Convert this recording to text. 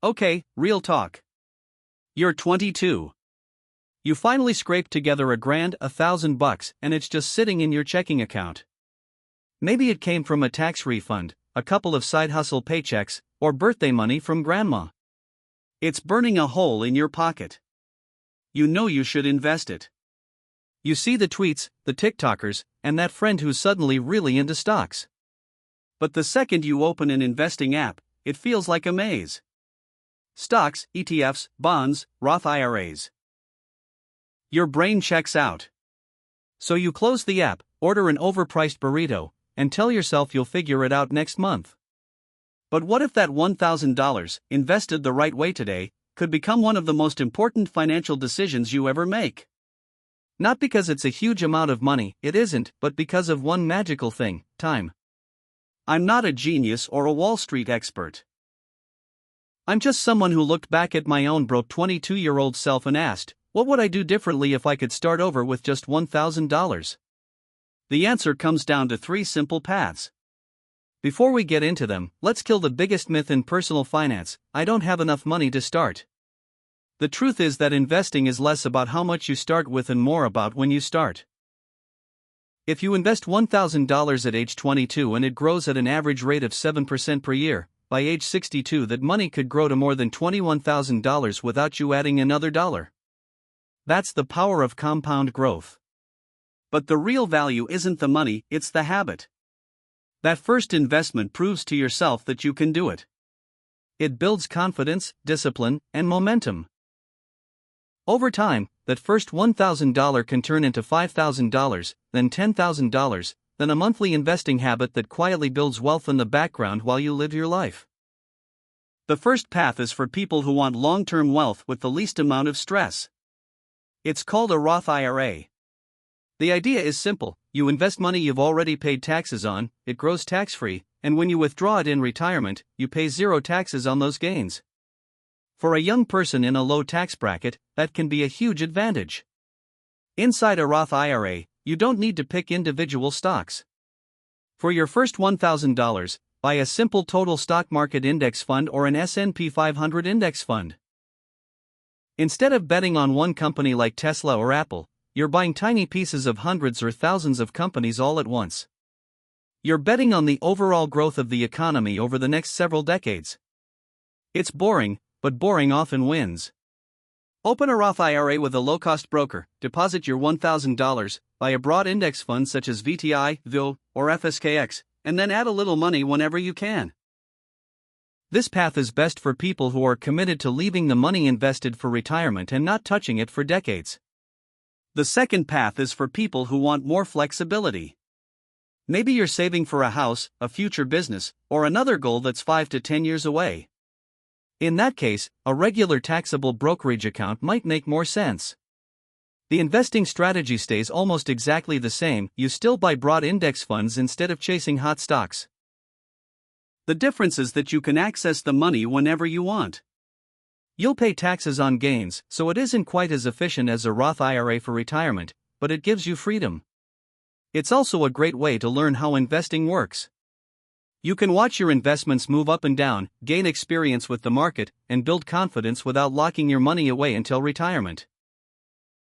Okay, real talk. You're 22. You finally scraped together $1,000, and it's just sitting in your checking account. Maybe it came from a tax refund, a couple of side hustle paychecks, or birthday money from grandma. It's burning a hole in your pocket. You know you should invest it. You see the tweets, the TikTokers, and that friend who's suddenly really into stocks. But the second you open an investing app, it feels like a maze. Stocks, ETFs, bonds, Roth IRAs. Your brain checks out. So you close the app, order an overpriced burrito, and tell yourself you'll figure it out next month. But what if that $1,000, invested the right way today, could become one of the most important financial decisions you ever make? Not because it's a huge amount of money, it isn't, but because of one magical thing: time. I'm not a genius or a Wall Street expert. I'm just someone who looked back at my own broke 22-year-old self and asked, what would I do differently if I could start over with just $1,000? The answer comes down to 3 simple paths. Before we get into them, let's kill the biggest myth in personal finance: I don't have enough money to start. The truth is that investing is less about how much you start with and more about when you start. If you invest $1,000 at age 22 and it grows at an average rate of 7% per year, by age 62 that money could grow to more than $21,000 without you adding another dollar. That's the power of compound growth. But the real value isn't the money, it's the habit. That first investment proves to yourself that you can do it. It builds confidence, discipline, and momentum. Over time, that first $1,000 can turn into $5,000, then $10,000, then a monthly investing habit that quietly builds wealth in the background while you live your life. The first path is for people who want long-term wealth with the least amount of stress. It's called a Roth IRA. The idea is simple: you invest money you've already paid taxes on, it grows tax-free, and when you withdraw it in retirement, you pay 0 taxes on those gains. For a young person in a low tax bracket, that can be a huge advantage. Inside a Roth IRA, you don't need to pick individual stocks. For your first $1,000, buy a simple total stock market index fund or an S&P 500 index fund. Instead of betting on one company like Tesla or Apple, you're buying tiny pieces of hundreds or thousands of companies all at once. You're betting on the overall growth of the economy over the next several decades. It's boring, but boring often wins. Open a Roth IRA with a low-cost broker, deposit your $1,000, buy a broad index fund such as VTI, VIO, or FSKX, and then add a little money whenever you can. This path is best for people who are committed to leaving the money invested for retirement and not touching it for decades. The second path is for people who want more flexibility. Maybe you're saving for a house, a future business, or another goal that's 5 to 10 years away. In that case, a regular taxable brokerage account might make more sense. The investing strategy stays almost exactly the same: you still buy broad index funds instead of chasing hot stocks. The difference is that you can access the money whenever you want. You'll pay taxes on gains, so it isn't quite as efficient as a Roth IRA for retirement, but it gives you freedom. It's also a great way to learn how investing works. You can watch your investments move up and down, gain experience with the market, and build confidence without locking your money away until retirement.